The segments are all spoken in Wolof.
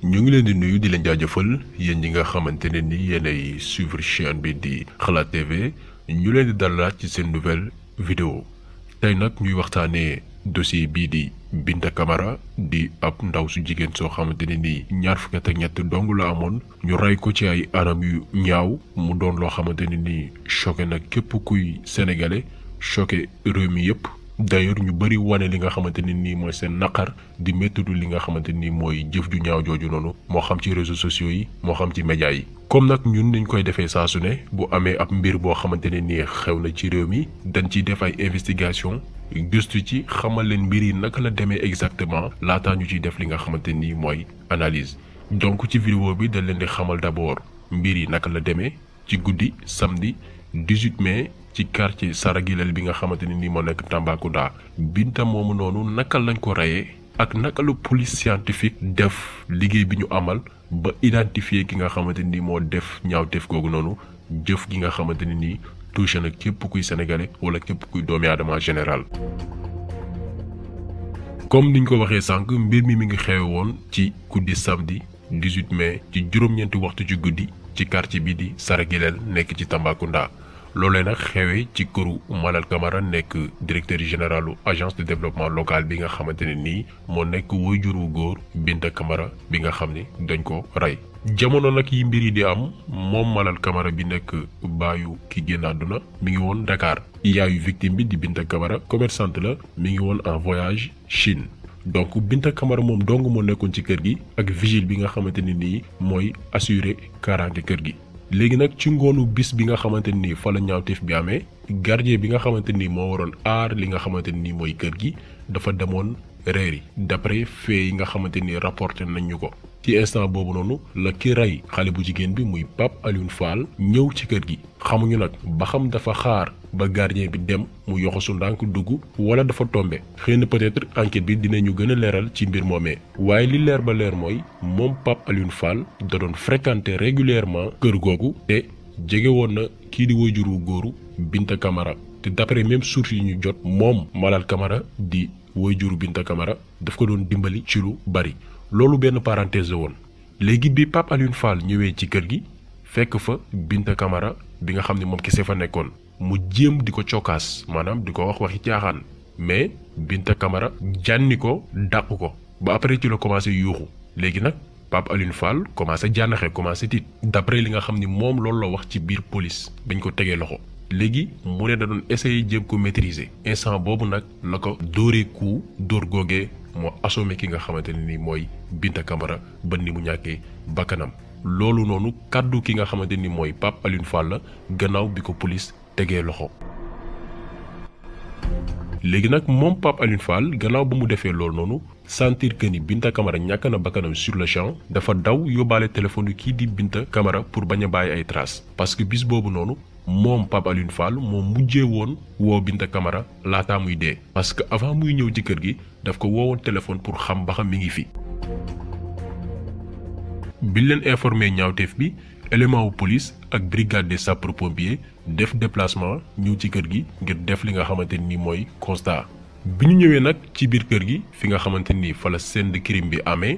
ñu ngi leen di nuyu di leen jaajëfal yéen ñi nga xamante ne ni yéenay suivre chaîne bi di Xalaat TV ñu leen di dalalaat ci seen nouvelle vidéo tey nag ñuy waxtaanee dossier bii di Binta Camara di ab ndaw su jigéen soo xamante ne ni ñaar fukki at ak ñett dong la amoon ñu rey ko ci ay anam yu ñaaw mu doon loo xamante ne ni choqué na képp kuy sénégalais choqué réew mi yëpp. d'ailleurs ñu bëri wane li nga xamante ni nii mooy seen naqar di méttidu li nga xamante ni mooy jëf ju ñaaw jooju noonu moo xam ci réseaux sociaux yi moo xam ci médias yi. comme nag ñun dañ koy defee saa su ne bu amee ab mbir boo xamante ne nii xew na ci réew mi dañ ciy def ay investigation gëstu ci xamal leen mbir yi naka la demee exactement laataa ñu ciy def li nga xamante ni mooy analyse. donc ci vidéo bi dañ leen di xamal d'abord mbir yi naka la demee ci guddi samedi 18 mai. ci quartier Saragilel bi nga xamante ni moo nekk Tambacounda Binta moomu noonu naka lañ ko reyee ak naka la police scientifique def liggéey bi ñu amal ba identifier ki nga xamante ni moo def ñaawteef googu noonu jëf gi nga xamante ni nii touché na képp kuy sénégalais wala képp kuy doomi aadama général. comme niñ ko waxee sànq mbir mi ngi xewe woon ci guddi samedi 18 mai ci juróom-ñeenti waxtu ci guddi ci quartier bi di Saragilel nekk ci Tambacounda. loolee nag xewee ci këru Malal Camara nekk directeur généralu agence de développement local bi nga xamante ne nii moo nekk waajur wu góor Binta Camara bi nga xam ni dañ ko rey. jamono nag yi mbir yi di am moom Malal Camara bi nekk baayu ki génn àdduna mi ngi woon Dakar yaayu victime bi di Binta Camara commerçante la mi ngi woon en voyage Chine. donc Binta Camara moom dong moo nekkoon ci kër gi ak vigile bi nga xamante ne nii mooy assurer kaaraange kër gi. léegi nag ci ngoonu bis bi nga xamante ni fa la ñaawteef bi amee gardien bi nga xamante ni moo waroon aar li nga xamante ni mooy kër gi dafa demoon reer yi d'après fait yi nga xamante ni rapporté nañ ñu ko. ci instant boobu noonu la ki rey xale bu jigéen bi muy Pape Alioune Fall ñëw ci kër gi xamuñu nag ba xam dafa xaar ba gardien bi dem mu yoxosu ndànk dugg wala dafa tombé xëy na peut-être enquête bi dinañu gën a leeral ci mbir moomee waaye li leer ba leer mooy moom Pape Alioune Fall da doon fréquenter régulièrement kër googu te jege woon na kii di waajuru góoru Binta Camara te d'après même source yi ñu jot moom Malal Camara di waajuru Binta Camara daf ko doon dimbali ci lu bari. loolu benn parenthèse la woon léegi bi Pape Alioune Fall ñëwee ci kër gi fekk fa Binta Camara bi nga xam ne moom kese fa nekkoon mu jéem di ko cokkaas maanaam di ko wax waxi caaxaan mais Binta Camara jànni ko dàq ko ba après ci la commencé yuuxu léegi nag Pape Alioune Fall commencé jànnaxe commencé tiit d'après li nga xam ni moom loolu la wax ci biir police bañ ko tegee loxo léegi mu ne da doon essayer jéem ko maîtriser instant boobu nag la ko dóoree coup dóor googee moo assommé ki nga xamante ne ni mooy Binta Camara ba ni mu ñàkkee bakkanam loolu noonu kàddu ki nga xamante ni mooy Pape Alioune Fall la gannaaw bi ko police tegee loxo. léegi nag moom Pape Alioune Fall gannaaw ba mu defee loolu noonu sentir que ni Binta Camara ñàkk na bakkanam sur le champ dafa daw yóbbaale téléphone yu kii di Binta Camara pour bañ a bàyyi ay traces parce que bis boobu noonu. moom Pape Alioune Fall moom mujjee woon woo Binta Camara laataa muy dee parce que avant muy ñëw ci kër gi daf ko woowoon téléphone pour xam ba xam mi ngi fi. biñ leen informé ñaawteef bi élément wu police ak brigade des sapeurs-pompiers def déplacement ñëw ci kër gi ngir def li nga xamante ni mooy constat. bi ñu ñëwee nag ci biir kër gi fi nga xamante ni fa la scène de crime bi amee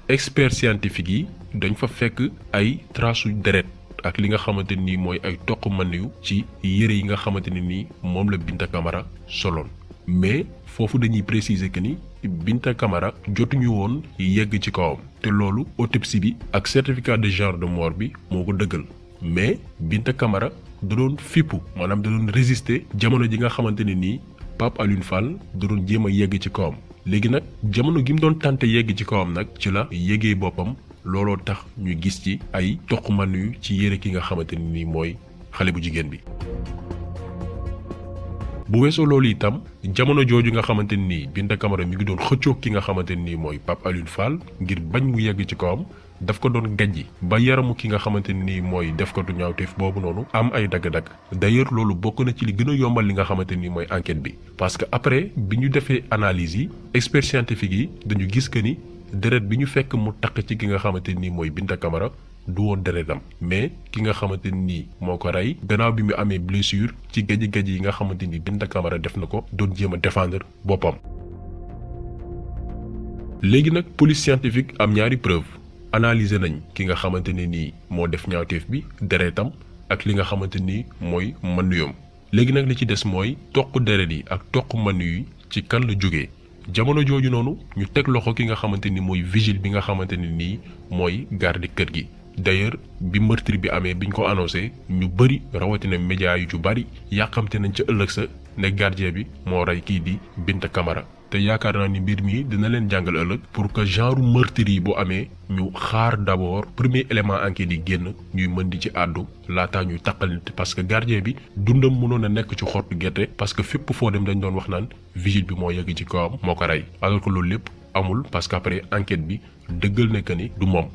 expert scientifique yi dañ fa fekk ay traces deret ak li nga xamante ni mooy ay toq maniyu ci yére yi nga xamante ne ni moom la Binta Camara soloon mais foofu dañuy préciser que ni Binta Camara jotuñu woon yegg ci kawam te loolu autopsie bi ak certificat de genre de mort bi moo ko dëggal mais Binta Camara da doon fippu maanaam da doon résister jamono ji nga xamante ne nii Pape Alioune Fall da doon jéem a yegg ci kawam léegi nag jamono gi mu doon tànte yegg ci kawam nag ci la yegee boppam. looloo tax ñu gis ci ay toq man yu ci yére ki nga xamante ni mooy xale bu jigéen bi. bu weesoo loolu itam jamono jooju nga xamante ni Binta Camara mi ngi doon xëccoog ki nga xamante ni mooy Pape Alioune Fall ngir bañ mu yegg ci kawam daf ko doon gajji ba yaramu ki nga xamante ni mooy defkatu ñaawteef boobu noonu am ay dagg-dagg. d'ailleurs loolu bokk na ci li gën a yombal li nga xamante ni mooy enquête bi parce que après bi ñu defee analyse yi experts scientifiques yi dañu gis que ni. deret bi ñu fekk mu taq ci ki nga xamante ni mooy Binta Camara du woon deretam mais ki nga xamante ni moo ko rey gannaaw bi mu amee blessure ci gaji-gaji yi nga xamante ni Binta Camara def na ko doon jéem a défendre boppam. léegi nag police scientifique am ñaari preuve analyser nañ ki nga xamante ne nii moo def ñaawteef bi deretam ak li nga xamante ni mooy mënuyam léegi nag li ci des mooy toq deret yi ak toq mënu yi ci kan la jógee jamono jooju noonu ñu teg loxo ki nga xamante ni mooy vigile bi nga xamante ne nii mooy garde kër gi. d'ailleurs bi meurtre bi amee biñ ko annoncé ñu bëri rawatina média yu ci bëri yàqamte nañ ca ëllëg sa ne gardien bi moo rey kii di Binta Camara te yaakaar naa ni mbir mi dina leen jàngal ëllëg pour que genre meurtre yi bu amee ñu xaar d'abord premier élément enquête yi génn ñuy mën di ci àddu laataa ñuy taqal nit parce que gardien bi dundam mënoon a nekk ci xottu gerte parce que fépp foo dem dañ doon wax naan vigile bi moo yegg ci kawam moo ko rey alors que loolu lépp amul parce que après enquête bi dëggal ne que ni du moom.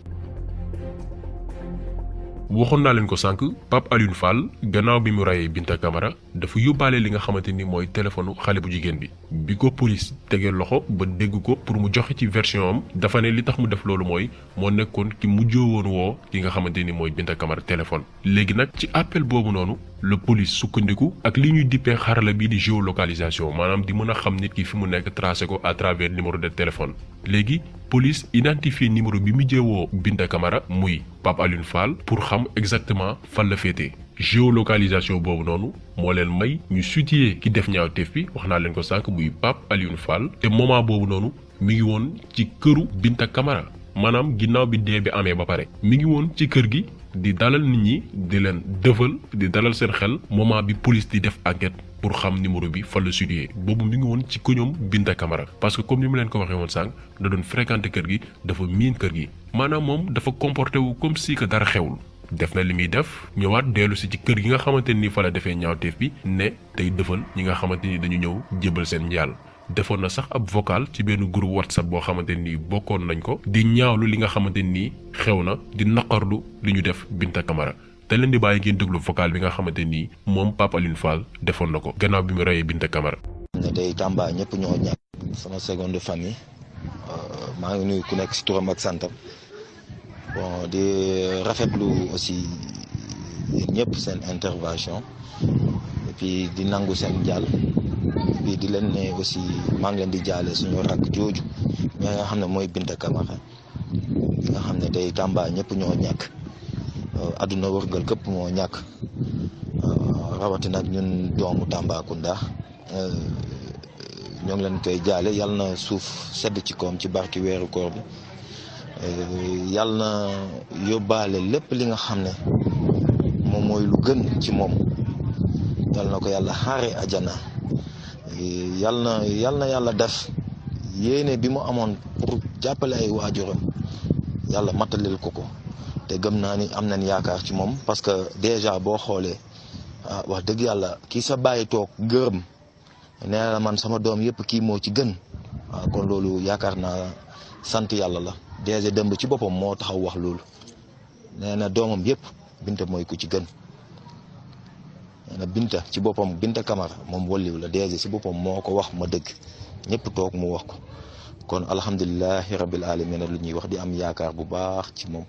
waxoon naa leen ko sànq Pape Alioune Fall gannaaw bi mu rayee Binta Camara dafa yóbbaale li nga xamante ni mooy téléphone xale bu jigéen bi ko police tegee loxo ba dégg ko pour mu joxe ci version am dafa ne li tax mu def loolu mooy moo nekkoon ki mujjoo woon woo ki nga xamante ni mooy Binta Camara téléphone. léegi nag ci appel boobu noonu la police sukkandiku ak li ñuy dippee xarala bii di géolocalisation maanaam di mën a xam nit ki fi mu nekk tracé ko à travers numéro de téléphone léegi. police identifié numéro bi mu jéewoo Binta Camara muy Pape Alioune Fall pour xam exactement fan la féetee géolocalisation boobu noonu moo leen may ñu situer ki def ñaawteef bi wax naa leen ko sànq muy Pape Alioune Fall te moment boobu noonu mi ngi woon ci këru Binta Camara maanaam ginnaaw bi dee bi amee ba pare mi ngi woon ci kër gi di dalal nit ñi di leen dëfal di dalal seen xel moment bi police di def enquête pour xam numéro bi fan la situé boobu mi ngi woon ci koñoom Binta Camara parce que comme ni mu leen ko waxee woon sànq da doon fréquenter kër gi dafa miin kër gi maanaam moom dafa comporté wu comme si que dara xewul def na li muy def ñëwaat dellu si ci kër gi nga xamante ni fa la defee ñaawteef bi ne tey dëfal ñi nga xamante ni dañu ñëw jébal seen njaal defoon na sax ab vocal ci benn groupe WhatsApp boo xamante ni bokkoon nañ ko di ñaawlu li nga xamante ni xew na di naqarlu li ñu def Binta Camara te leen di bàyyi ngeen déglu vocal bi nga xamante ni moom Pape Alioune Fall defoon na ko gannaaw bi mu reyee Binta Camara. ne tey Tamba ñëpp ñoo ñàkk sama seconde famille maa ngi nuyu ku nekk si turam ak santam bon di rafetlu aussi ñëpp seen intervention et puis di nangu seen jàll et puis di leen ne aussi maa ngi leen di jaale suñu rakk jooju ñi nga xam ne mooy Binta Camara bi nga xam ne tey Tamba ñëpp ñoo ñàkk. àdduna wërgal këpp moo ñàkk rawatina ak ñun doomu Tambacounda ñoo ngi leen koy jaale yàlla na suuf sedd ci koom ci barki weeru koor bi yàlla na yóbbaale lépp li nga xam ne moom mooy lu gën ci moom yàlla na ko yàlla xaare ajana yàlla na yàlla def yéene bi mu amoon pour jàppale ay waajuram yàlla matalil ko te gëm naa ni am nañ yaakaar ci moom parce que déjà boo xoolee wax dëgg yàlla kii sa bàyyi toog gërëm nee na man sama doom yëpp kii moo ci gën waaw kon loolu yaakaar naa sant yàlla la déjà dëmb ci boppam moo taxaw wax loolu nee na doomam yëpp Binta mooy ku ci gën nee na Binta ci boppam Binta Camara moom walliw la déjà si boppam moo ko wax ma dëgg ñëpp toog mu wax ko kon alhamdulilahi rabbil alamin lu ñuy wax di am yaakaar bu baax ci moom.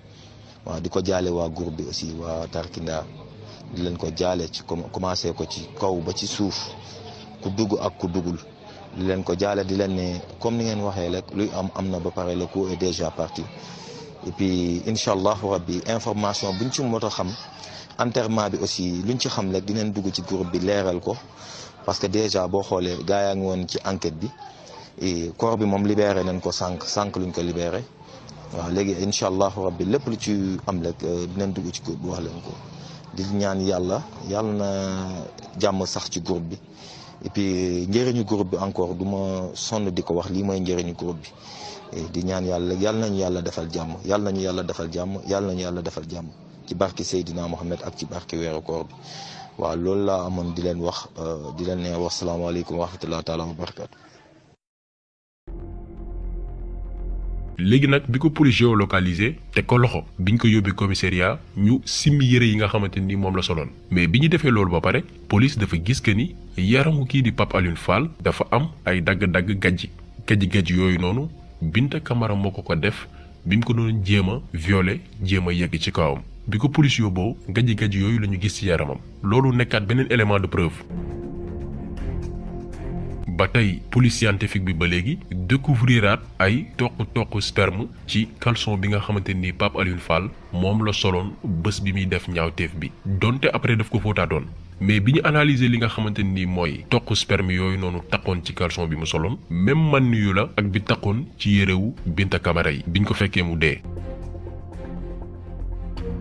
waaw di ko jaale waa groupe bi aussi waa Tarkinda di leen ko jaale ci commencé ko ci kaw ba ci suuf ku dugg ak ku duggul di leen ko jaale di leen ne comme ni ngeen waxee rek luy am na ba pare le coup est déjà parti et puis incha allahu rabbi information buñ ci mot a xam enterrement bi aussi luñ ci xam rek dinañ dugg ci groupe bi leeral ko parce que déjà boo xoolee gaa yaa ngi woon ci enquête bi et corps bi moom libéré nañ ko sànq luñ ko libéré. waaw léegi incha allahu rabbi lépp lu ci am rek dinañ dugg ci groupe bi wax leen ko di ñaan yàlla na jàmm sax ci groupe bi et puis njëriñu groupe bi encore du ma sonn di ko wax lii mooy njëriñu groupe bi di ñaan yàlla nañu yàlla defal jàmm yàlla nañu yàlla defal jàmm ci barki Seydina Mohamed ak ci barki weeru koor bi waaw loolu laa amoon di leen wax di leen ne wax salaamaaleykum wa rahmatullahi taala wa barakatu léegi nag bi ko police géolocalisé te ko loxo biñ ko yóbbi commissariat ñu simmi yëre yi nga xamante ni moom la soloon mais bi ñu defee loolu ba pare police dafa gis que ni yaramu kii di Pape Alioune Fall dafa am ay dagg-dagg gajj yooyu noonu Binta Camara moo ko def bi mu ko doon jéem a violé jéem a yegg ci kawam bi ko police yóbboo gajj yooyu la ñu gis ci yaramam loolu nekkaat beneen élément de preuve ba tey police scientifique bi ba léegi découvriraat ay toq sperme ci caleçon bi nga xamante ni Pape Alioune Fall moom la soloon bés bi muy def ñaawteef bi donte après daf ko fóotaatoon mais bi ñu analyser li nga xamante ni mooy toq sperme yooyu noonu taqoon ci caleçon bi mu soloon même man yu la ak bi taqoon ci yérewu Binta Camara yi biñ ko fekkee mu dee.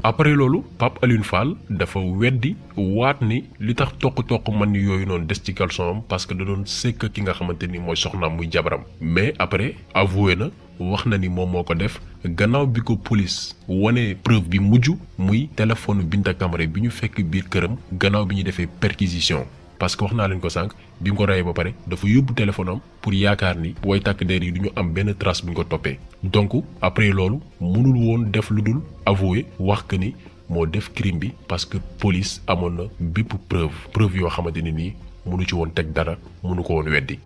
après loolu Pape Alioune Fall dafa weddi waat ni li tax toq man yooyu noonu des ci caleçon am parce que da doon sekk ki nga xamante ni mooy soxnaam muy jabaram mais après avoué na wax na ni moom moo ko def gannaaw bi ko police wane preuve bi mujj muy téléphone Binta Camara bi ñu fekk biir këram gannaaw bi ñu defee perquisition parce que wax naa leen ko sànq bi mu ko reyee ba pare dafa yóbbu téléphone am pour yaakaar ni way takk der yi du ñu am benn trace bu ñu ko toppee donc après loolu mënul woon def lu dul avouer wax que ni moo def crime bi parce que police amoon na bépp preuve yoo xamante ne nii mënu ci woon teg dara mënu ko woon weddi.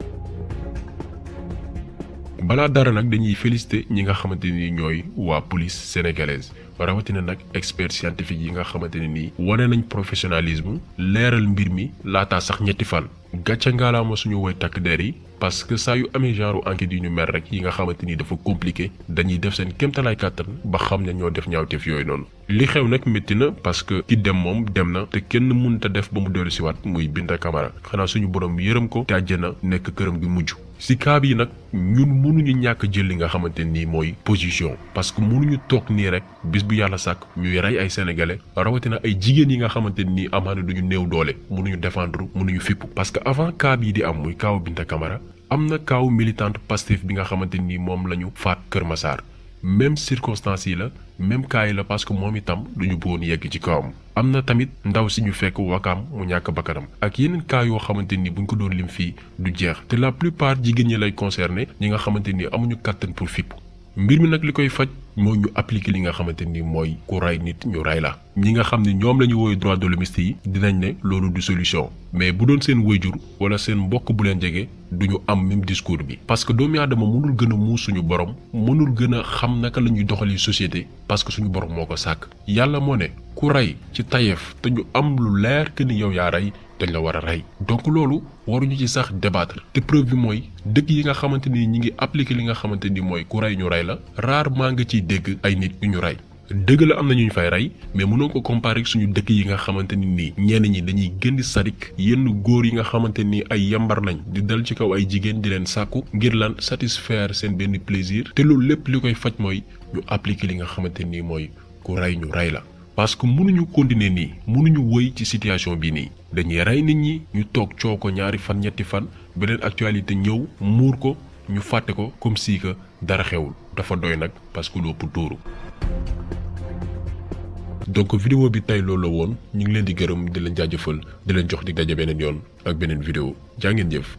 balaa dara nag dañuy féliciter ñi nga xamante ni ñooy waa police sénégalaise rawatina nag expert scientifique yi nga xamante ne nii wane nañ professionnalisme leeral mbir mi laataa sax ñetti fan. gàcce ngaalaama suñu woy takk der yi parce que saa yu amee genre enquête yu ñu mer rek yi nga xamante ni dafa compliqué dañuy def seen kéemtalaay kàttan ba xam ne ñoo def ñaawteef yooyu noonu. li xew nag métti na parce que ki dem moom dem na te kenn mënut a def ba mu dellu si waat muy Binta Camara xanaa suñu borom yërëm ko te àjjana nekk këram gi mujj. si cas yi nag ñun mënuñu ñàkk jël li nga xamante nii mooy position parce que mënuñu toog nii rek bis bu yàlla sàkk ñuy rey ay sénégalais rawatina ay jigéen yi nga xamante nii amaana duñu néew doole mënuñu défendre mënuñu fipp parce que avant cas yi di am muy kaaw Binta Camara am na kaaw militante Pastef bi nga xamante ni moom la ñu faat Kër Massar même circonstances yi la même cas yi la parce que moom itam duñu bëggoon yegg ci kawam. am na tamit ndaw si ñu fekk wakaam mu ñàkk bakkanam ak yeneen cas yoo xamante ni buñ ko doon lim fii du jeex te la plupart jigéen ñi lay concerné ñi nga xamante ni amuñu kàttan pour fipp mbir mi nag li koy faj mooy ñu appliquer li nga xamante ni mooy ku ray nit ñu ray la ñi nga xam ne ñoom la ñu woowee droit de l'hommiste yi dinañ ne loolu du solution mais bu doon seen wayjur wala seen mbokk bu leen jege duñu am même discours bi parce que doomu aadama mënul gën a muus suñu borom mënul gën a xam naka la ñuy doxali société parce que suñu borom moo ko sàkk yàlla moo ne ku ray ci tayeef te ñu am lu leer que ni yow yaa ray dañ la war a rey donc loolu waruñu ci sax débattre te preuve bi mooy dëkk yi nga xamante ni ñi ngi appliquer li nga xamante ni mooy ku rey ñu rey la rarement nga ciy dégg ay nit yu ñu rey dëgg la am na ñu fay rey mais mënoo ko comparer suñu dëkk yi nga xamante ni nii ñenn ñi dañuy gën di sadik yenn góor yi nga xamante ni ay yambar lañ di dal ci kaw ay jigéen di leen sàkku ngir lan satisfaire seen benn plaisir te loolu lépp li koy faj mooy ñu appliquer li nga xamante ni mooy ku rey ñu rey la parce que mënuñu continuer nii mënuñu wëy ci situation bi nii dañuy rey nit ñi ñu toog coow ko ñaari fan ñetti fan beneen actualité ñëw muur ko ñu fàtte ko comme si que dara xewul dafa doy nag parce que lu ëpp tuuru. donc vidéo bi tey loolu la woon ñu ngi leen di gërëm di leen jaajëfal di leen jox di daje beneen yoon ak beneen vidéo jaa ngeen jëf.